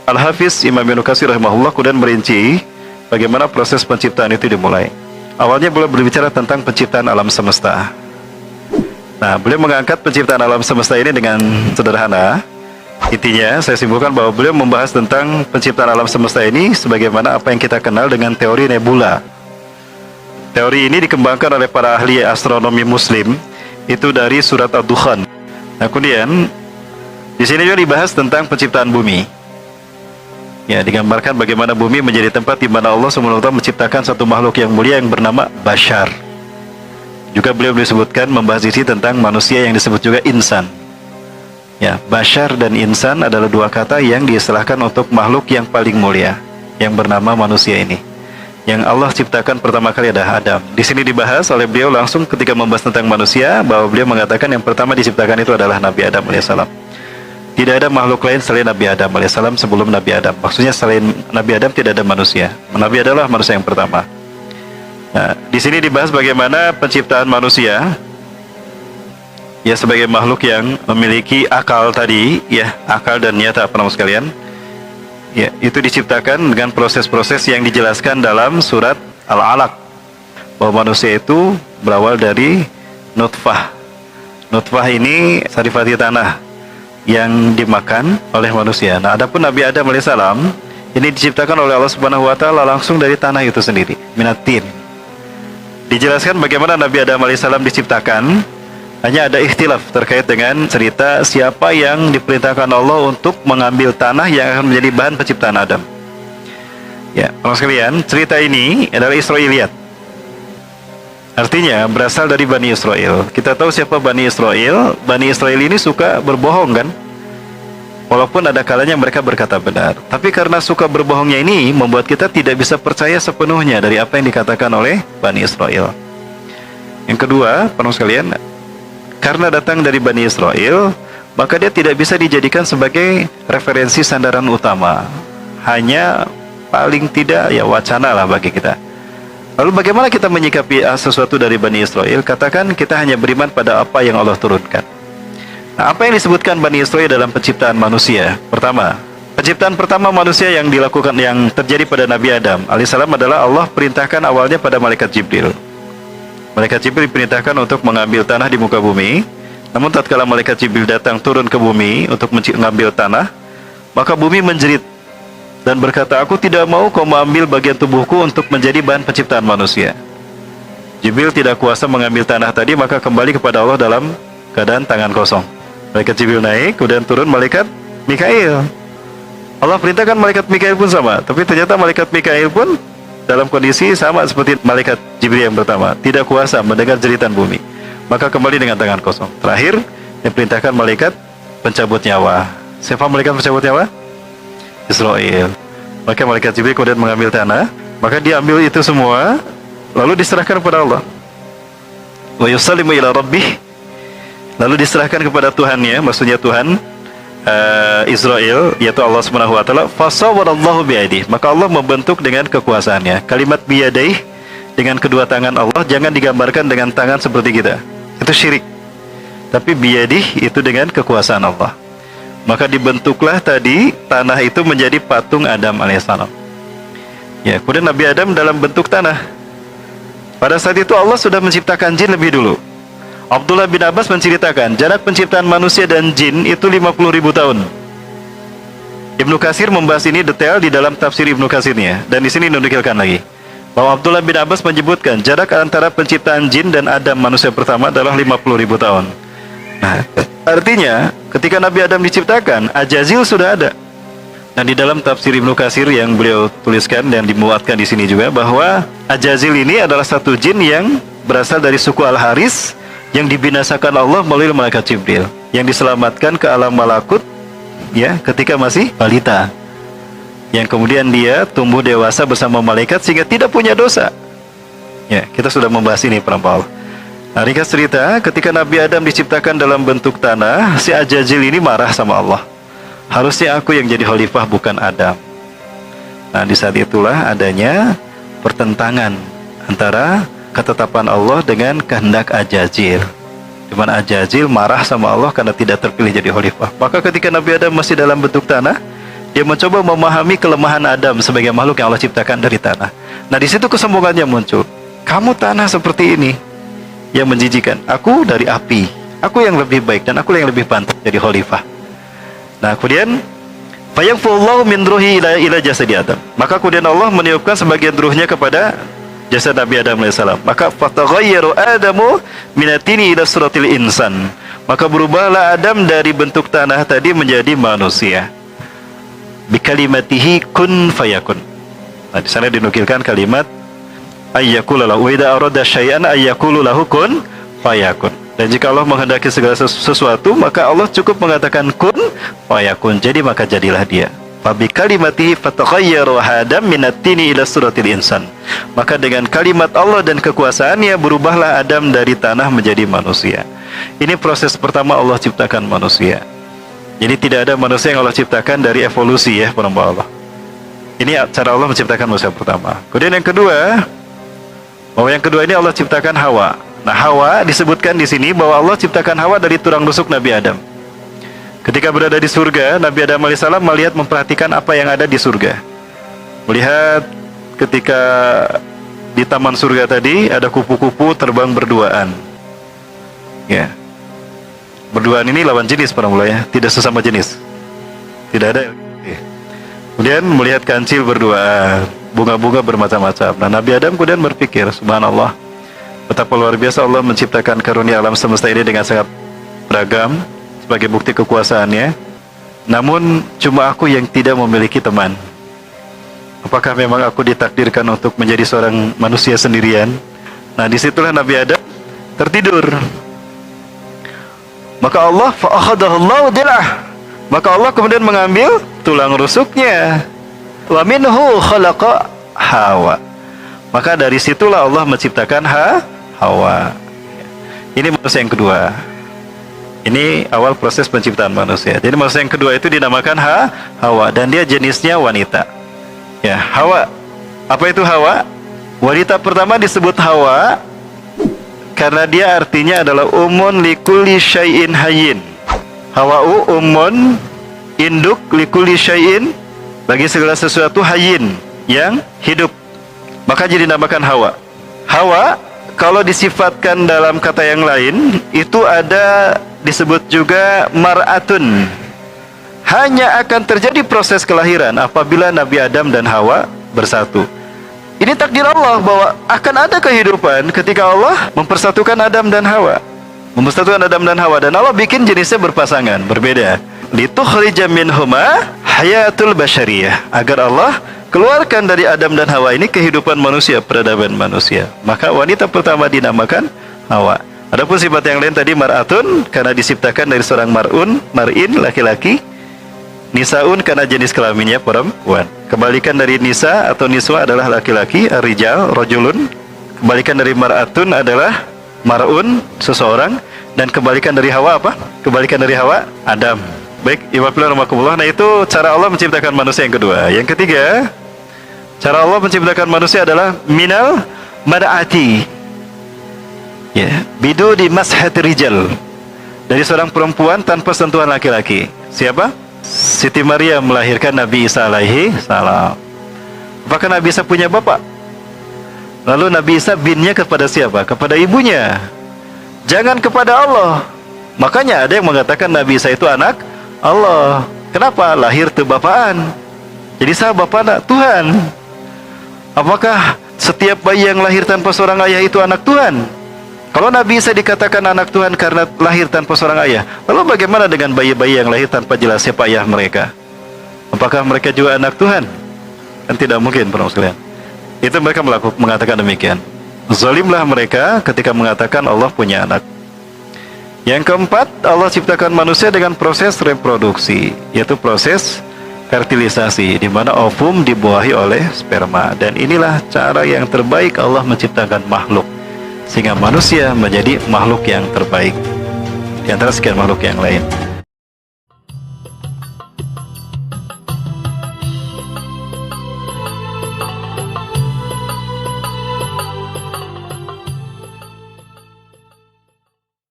Al-Hafiz Imam Ibnu Katsir rahimahullah kemudian merinci bagaimana proses penciptaan itu dimulai. Awalnya beliau berbicara tentang penciptaan alam semesta. Nah, beliau mengangkat penciptaan alam semesta ini dengan sederhana. Intinya, saya simpulkan bahwa beliau membahas tentang penciptaan alam semesta ini sebagaimana apa yang kita kenal dengan teori nebula. Teori ini dikembangkan oleh para ahli astronomi muslim, itu dari surat Ad-Dukhan. Nah, kemudian di sini juga dibahas tentang penciptaan bumi. Ya, digambarkan bagaimana bumi menjadi tempat di mana Allah SWT menciptakan satu makhluk yang mulia yang bernama Bashar. Juga beliau disebutkan membahas isi tentang manusia yang disebut juga insan. Ya, Bashar dan insan adalah dua kata yang diistilahkan untuk makhluk yang paling mulia yang bernama manusia ini. Yang Allah ciptakan pertama kali adalah Adam. Di sini dibahas oleh beliau langsung ketika membahas tentang manusia bahwa beliau mengatakan yang pertama diciptakan itu adalah Nabi Adam alaihissalam. Tidak ada makhluk lain selain Nabi Adam alaihissalam sebelum Nabi Adam. Maksudnya selain Nabi Adam tidak ada manusia. Nabi adalah manusia yang pertama. Nah, di sini dibahas bagaimana penciptaan manusia. Ya, sebagai makhluk yang memiliki akal tadi, ya, akal dan nyata para sekalian. Ya, itu diciptakan dengan proses-proses yang dijelaskan dalam surat Al-Alaq. Bahwa manusia itu berawal dari nutfah. Nutfah ini sarifati tanah yang dimakan oleh manusia. Nah, adapun Nabi Adam alaihissalam ini diciptakan oleh Allah Subhanahu wa taala langsung dari tanah itu sendiri, minatin. Dijelaskan bagaimana Nabi Adam alaihissalam diciptakan. Hanya ada ikhtilaf terkait dengan cerita siapa yang diperintahkan Allah untuk mengambil tanah yang akan menjadi bahan penciptaan Adam. Ya, teman sekalian, cerita ini adalah Israiliyat. Artinya berasal dari Bani Israel. Kita tahu siapa Bani Israel. Bani Israel ini suka berbohong kan? Walaupun ada kalanya mereka berkata benar. Tapi karena suka berbohongnya ini membuat kita tidak bisa percaya sepenuhnya dari apa yang dikatakan oleh Bani Israel. Yang kedua, teman sekalian, karena datang dari Bani Israel, maka dia tidak bisa dijadikan sebagai referensi sandaran utama. Hanya paling tidak ya wacana lah bagi kita. Lalu bagaimana kita menyikapi sesuatu dari Bani Israel? Katakan kita hanya beriman pada apa yang Allah turunkan. Nah, apa yang disebutkan Bani Israel dalam penciptaan manusia? Pertama, penciptaan pertama manusia yang dilakukan, yang terjadi pada Nabi Adam alaihissalam adalah Allah perintahkan awalnya pada malaikat Jibril. Malaikat Jibril diperintahkan untuk mengambil tanah di muka bumi. Namun tatkala malaikat Jibril datang turun ke bumi untuk mengambil tanah, maka bumi menjerit dan berkata, "Aku tidak mau kau mengambil bagian tubuhku untuk menjadi bahan penciptaan manusia." Jibril tidak kuasa mengambil tanah tadi, maka kembali kepada Allah dalam keadaan tangan kosong. Malaikat Jibril naik, kemudian turun malaikat Mikail. Allah perintahkan malaikat Mikail pun sama, tapi ternyata malaikat Mikail pun dalam kondisi sama seperti malaikat Jibril yang pertama, tidak kuasa mendengar jeritan bumi, maka kembali dengan tangan kosong. Terakhir, diperintahkan malaikat pencabut nyawa. Siapa malaikat pencabut nyawa? Israel. Maka malaikat Jibril kemudian mengambil tanah, maka diambil itu semua, lalu diserahkan kepada Allah. Wa yusallimu ila rabbih, lalu diserahkan kepada Tuhannya, maksudnya Tuhan Israel, yaitu Allah Subhanahu wa taala. Fasawwarallahu bi'aidih, maka Allah membentuk dengan kekuasaannya. Kalimat biyadaih, dengan kedua tangan Allah, jangan digambarkan dengan tangan seperti kita, itu syirik. Tapi biyadih itu dengan kekuasaan Allah. Maka dibentuklah tadi tanah itu menjadi patung Adam alaihissalam. Ya, kemudian Nabi Adam dalam bentuk tanah. Pada saat itu Allah sudah menciptakan jin lebih dulu. Abdullah bin Abbas menceritakan jarak penciptaan manusia dan jin itu 50.000 tahun. Ibnu Katsir membahas ini detail di dalam tafsir Ibnu Katsirnya, dan di sini dinukilkan lagi bahwa Abdullah bin Abbas menyebutkan jarak antara penciptaan jin dan Adam manusia pertama adalah 50.000 tahun. Nah, artinya ketika Nabi Adam diciptakan, Ajazil sudah ada. Dan di dalam tafsir Ibnu Katsir yang beliau tuliskan dan dimuatkan di sini juga bahwa Ajazil ini adalah satu jin yang berasal dari suku Al-Haris, yang dibinasakan Allah melalui malaikat Jibril, yang diselamatkan ke alam malakut ya ketika masih balita, yang kemudian dia tumbuh dewasa bersama malaikat sehingga tidak punya dosa. Ya, kita sudah membahas ini para Allah. Nah, ringkas cerita, ketika Nabi Adam diciptakan dalam bentuk tanah, si Ajazil ini marah sama Allah. Harusnya aku yang jadi khalifah, bukan Adam. Nah, di saat itulah adanya pertentangan antara ketetapan Allah dengan kehendak Ajazil. di mana Ajajil marah sama Allah karena tidak terpilih jadi khalifah. Maka ketika Nabi Adam masih dalam bentuk tanah, dia mencoba memahami kelemahan Adam sebagai makhluk yang Allah ciptakan dari tanah. Nah, di situ kesombongannya muncul. Kamu tanah seperti ini yang menjijikan. Aku dari api. Aku yang lebih baik dan aku yang lebih pantas jadi khalifah. Nah, kemudian fayaqfullahu min ruhi ila jasadi Adam. Maka kemudian Allah meniupkan sebagian ruhnya kepada jasad Nabi Adam alaihissalam. Maka fataghayyara Adamu minatini ila suratil insan. Maka berubahlah Adam dari bentuk tanah tadi menjadi manusia. Bikalimatihi kun fayakun. Nah, di sana dinukilkan kalimat ayyakula lahu wa idza arada syai'an ayyakulu lahu kun fayakun. Dan jika Allah menghendaki segala sesuatu, maka Allah cukup mengatakan kun fayakun. Jadi maka jadilah dia. Fa bikalimatihi fataghayyara Adam minat-tini ila suratil insan. Maka dengan kalimat Allah dan kekuasaannya berubahlah Adam dari tanah menjadi manusia. Ini proses pertama Allah ciptakan manusia. Jadi tidak ada manusia yang Allah ciptakan dari evolusi ya, para hamba Allah. Ini cara Allah menciptakan manusia pertama. Kemudian yang kedua, bahwa yang kedua ini Allah ciptakan Hawa. Nah, Hawa disebutkan di sini bahwa Allah ciptakan Hawa dari tulang rusuk Nabi Adam. Ketika berada di surga, Nabi Adam alaihissalam melihat memperhatikan apa yang ada di surga. Melihat ketika di taman surga tadi ada kupu-kupu terbang berduaan. Ya. Berduaan ini lawan jenis para mulai ya, tidak sesama jenis. Tidak ada. Kemudian melihat kancil berduaan, bunga-bunga bermacam-macam. Nah, Nabi Adam kemudian berpikir, subhanallah, betapa luar biasa Allah menciptakan karunia alam semesta ini dengan sangat beragam sebagai bukti kekuasaannya. Namun cuma aku yang tidak memiliki teman. Apakah memang aku ditakdirkan untuk menjadi seorang manusia sendirian? Nah, disitulah Nabi Adam tertidur. Maka Allah fa'akhadahullahu dilah. Maka Allah kemudian mengambil tulang rusuknya. Wa minhu khalaqa Hawa. Maka dari situlah Allah menciptakan Hawa. Ini manusia yang kedua. Ini awal proses penciptaan manusia. Jadi manusia yang kedua itu dinamakan Hawa dan dia jenisnya wanita. Ya, Hawa. Apa itu Hawa? Wanita pertama disebut Hawa karena dia artinya adalah umun likulli syai'in hayyin. Hawa'u umun, induk likulli syai'in, bagi segala sesuatu hayyin, yang hidup. Maka jadi dinamakan Hawa. Hawa kalau disifatkan dalam kata yang lain itu ada disebut juga mar'atun. Hanya akan terjadi proses kelahiran apabila Nabi Adam dan Hawa bersatu. Ini takdir Allah bahwa akan ada kehidupan ketika Allah mempersatukan Adam dan Hawa. Mempersatukan Adam dan Hawa, dan Allah bikin jenisnya berpasangan, berbeda. Litukhrija minhuma hayatul basyariyah, agar Allah keluarkan dari Adam dan Hawa ini kehidupan manusia, peradaban manusia. Maka wanita pertama dinamakan Hawa. Adapun sifat yang lain tadi mar'atun karena diciptakan dari seorang mar'in laki-laki. Nisaun karena jenis kelaminnya perempuan. Kebalikan dari nisa atau niswa adalah laki-laki, rijal, rajulun. Kebalikan dari mar'atun adalah mar'un, seseorang. Dan kebalikan dari Hawa apa? Kebalikan dari Hawa, Adam. Baik, Imabillah. Nah, itu cara Allah menciptakan manusia yang kedua. Yang ketiga, cara Allah menciptakan manusia adalah minal mar'ati. Ya, bidu di mashat rijal. Dari seorang perempuan tanpa sentuhan laki-laki. Siapa? Siti Maryam melahirkan Nabi Isa alaihi salam. Apakah Nabi Isa punya bapak? Lalu Nabi Isa binnya kepada siapa? Kepada ibunya. Jangan kepada Allah. Makanya ada yang mengatakan Nabi Isa itu anak Allah. Kenapa? Lahir tebapaan. Jadi sah bapak anak Tuhan. Apakah setiap bayi yang lahir tanpa seorang ayah itu anak Tuhan? Kalau Nabi Isa dikatakan anak Tuhan karena lahir tanpa seorang ayah, lalu bagaimana dengan bayi-bayi yang lahir tanpa jelas siapa ayah mereka? Apakah mereka juga anak Tuhan? Kan tidak mungkin, para sekalian. Itu mereka mengatakan demikian. Zalimlah mereka ketika mengatakan Allah punya anak. Yang keempat, Allah ciptakan manusia dengan proses reproduksi, yaitu proses fertilisasi, di mana ovum dibuahi oleh sperma. Dan inilah cara yang terbaik Allah menciptakan makhluk, sehingga manusia menjadi makhluk yang terbaik di antara sekian makhluk yang lain.